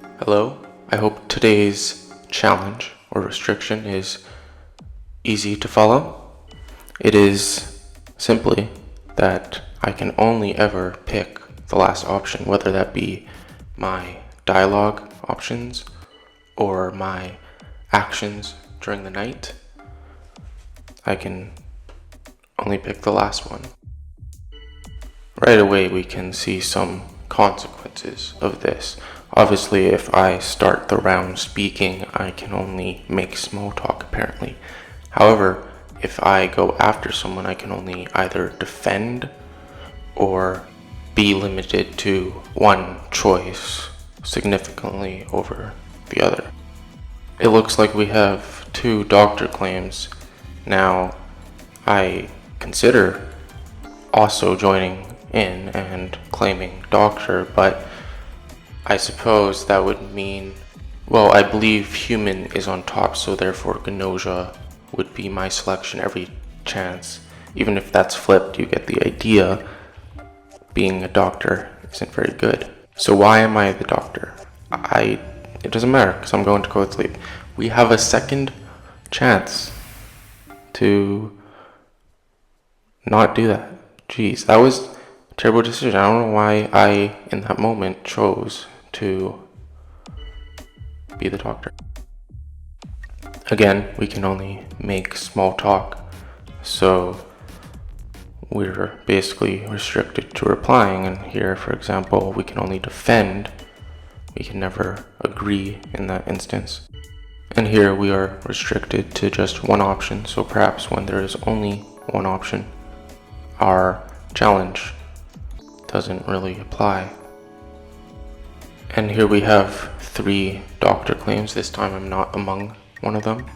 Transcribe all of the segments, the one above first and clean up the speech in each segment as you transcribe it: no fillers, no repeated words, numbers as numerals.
Hello, I hope today's challenge or restriction is easy to follow. It is simply that I can only ever pick the last option, whether that be my dialogue options or my actions during the night. I can only pick the last one. Right away we can see some consequences of this. Obviously, if I start the round speaking, I can only make small talk apparently. However, if I go after someone, I can only either defend or be limited to one choice significantly over the other. It looks like we have two doctor claims. Now, I consider also joining in and claiming doctor, but I suppose that would mean, well, I believe human is on top, so therefore Gnosia would be my selection every chance. Even if that's flipped, you get the idea. Being a doctor isn't very good. So why am I the doctor? It doesn't matter, because I'm going to go to sleep. We have a second chance to not do that. Jeez, that was a terrible decision. I don't know why I, in that moment, chose to be the doctor. Again, we can only make small talk, so we're basically restricted to replying. And here, for example, we can only defend. We can never agree in that instance. And here we are restricted to just one option, so perhaps when there is only one option, our challenge doesn't really apply. And here we have 3 doctor claims. This time I'm not among one of them.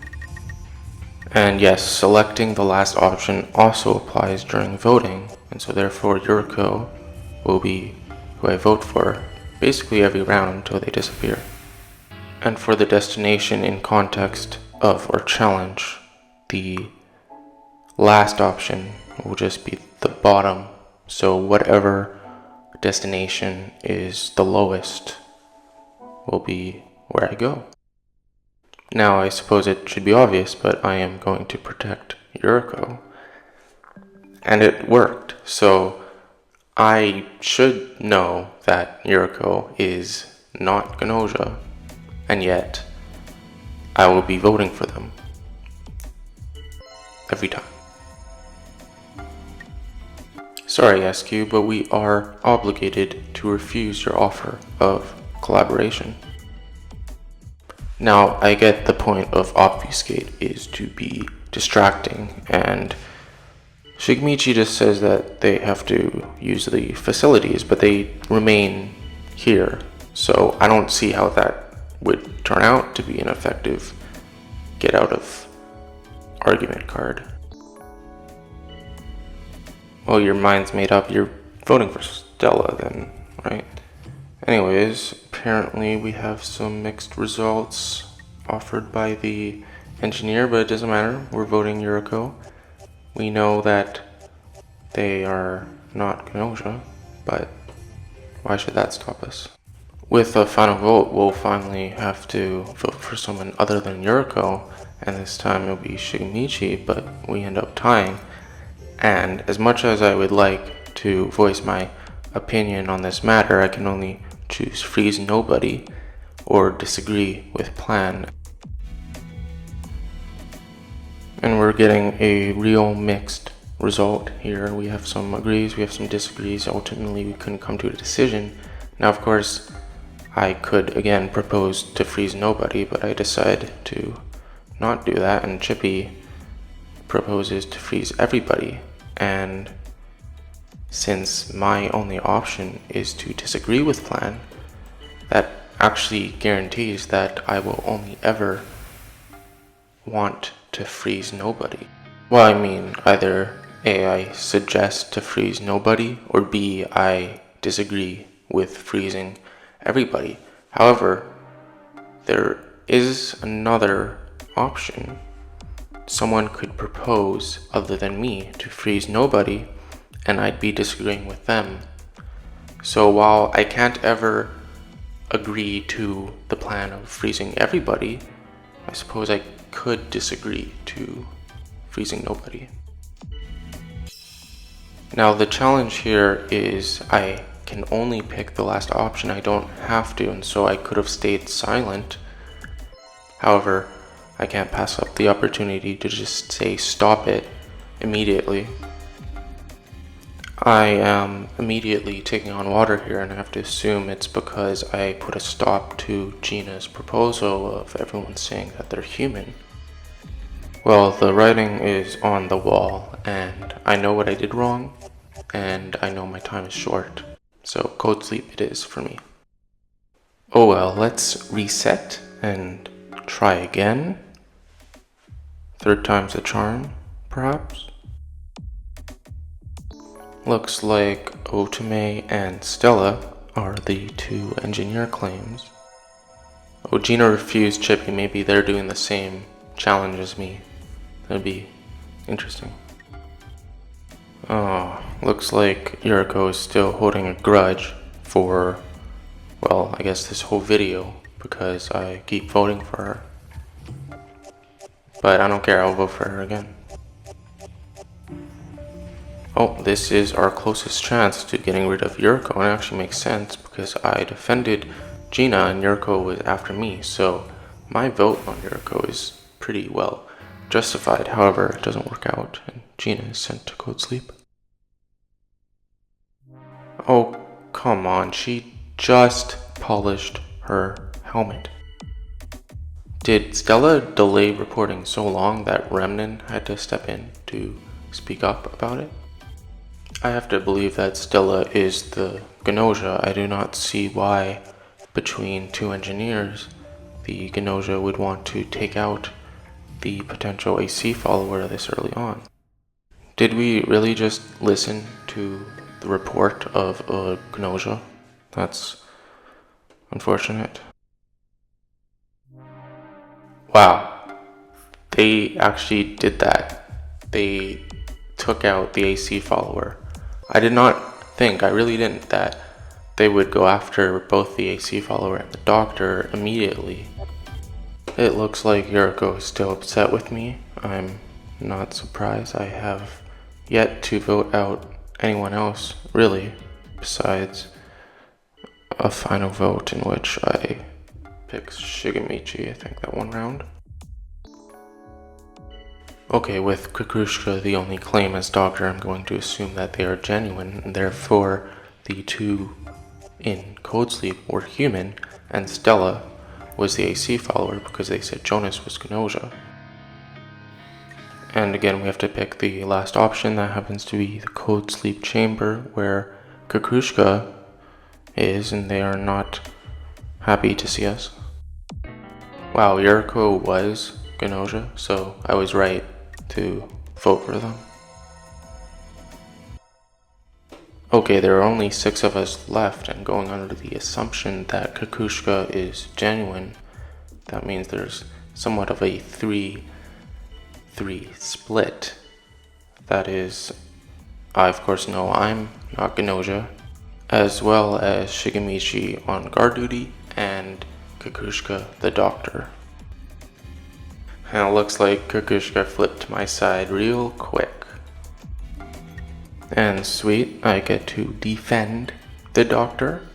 And yes, selecting the last option also applies during voting, and so therefore Yuriko will be who I vote for basically every round until they disappear. And for the destination in context of our challenge, the last option will just be the bottom, so whatever destination is the lowest will be where I go. Now I suppose it should be obvious, but I am going to protect Yuriko, and it worked, so I should know that Yuriko is not Gnosia, and yet I will be voting for them every time. Sorry, SQ, but we are obligated to refuse your offer of collaboration. Now, I get the point of obfuscate is to be distracting, and Shigemichi just says that they have to use the facilities, but they remain here, so I don't see how that would turn out to be an effective get out of argument card. Well, your mind's made up, you're voting for Stella then, right? Anyways, apparently we have some mixed results offered by the engineer, but it doesn't matter, we're voting Yuriko. We know that they are not Gnosia, but why should that stop us? With a final vote, we'll finally have to vote for someone other than Yuriko, and this time it'll be Shigemichi, but we end up tying. And as much as I would like to voice my opinion on this matter, I can only choose freeze nobody or disagree with plan. And we're getting a real mixed result here. We have some agrees, we have some disagrees. Ultimately, we couldn't come to a decision. Now, of course, I could again propose to freeze nobody, but I decide to not do that, and Chippy proposes to freeze everybody. And since my only option is to disagree with plan, that actually guarantees that I will only ever want to freeze nobody. Well, I mean, either A, I suggest to freeze nobody, or B, I disagree with freezing everybody. However, there is another option. Someone could propose, other than me, to freeze nobody, and I'd be disagreeing with them. So while I can't ever agree to the plan of freezing everybody, I suppose I could disagree to freezing nobody. Now the challenge here is I can only pick the last option. I don't have to, and so I could have stayed silent. However, I can't pass up the opportunity to just say stop it immediately. I am immediately taking on water here, and I have to assume it's because I put a stop to Gina's proposal of everyone saying that they're human. Well, the writing is on the wall, and I know what I did wrong, and I know my time is short, so code sleep it is for me. Oh well, let's reset and try again. Third time's a charm, perhaps? Looks like Otome and Stella are the two engineer claims. Oh, Gina refused Chippy. Maybe they're doing the same challenge as me. That'd be interesting. Oh, looks like Yuriko is still holding a grudge for, well, I guess this whole video, because I keep voting for her. But I don't care, I'll vote for her again. Oh, this is our closest chance to getting rid of Yuriko, and it actually makes sense because I defended Gina and Yuriko was after me, so my vote on Yuriko is pretty well justified. However, it doesn't work out, and Gina is sent to code sleep. Oh, come on, she just polished her helmet. Did Stella delay reporting so long that Remnen had to step in to speak up about it? I have to believe that Stella is the Gnosia. I do not see why, between two engineers, the Gnosia would want to take out the potential AC follower this early on. Did we really just listen to the report of a Gnosia? That's unfortunate. Wow, they actually did that. They took out the AC follower. I did not think, I really didn't, that they would go after both the AC follower and the doctor immediately. It looks like Yuriko is still upset with me. I'm not surprised. I have yet to vote out anyone else, really, besides a final vote in which I picked Shigemichi, I think, that one round. Okay, with Kikushka the only claim as doctor, I'm going to assume that they are genuine, and therefore the two in Code Sleep were human, and Stella was the AC follower because they said Jonas was Gnosia. And again, we have to pick the last option. That happens to be the Code Sleep chamber where Kikushka is, and they are not happy to see us. Wow, Yuriko was Gnosia, so I was right to vote for them. Okay, there are only 6 of us left, and going under the assumption that Kikushka is genuine, that means there's somewhat of a 3-3 split. That is, I of course know I'm not Gnosia, as well as Shigemichi on guard duty, and Kikushka the doctor. And it looks like Kikushka flipped to my side real quick. And sweet, I get to defend the doctor.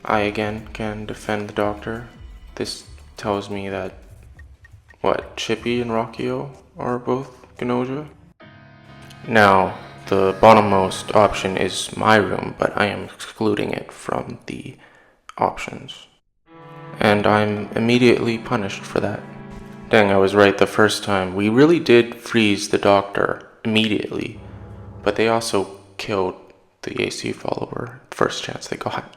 I again can defend the doctor. This tells me that, what, Chippy and Rockio are both Gnosia? Now, the bottommost option is my room, but I am excluding it from the options. And I'm immediately punished for that. Dang, I was right the first time. We really did freeze the doctor immediately, but they also killed the AC follower first chance they got.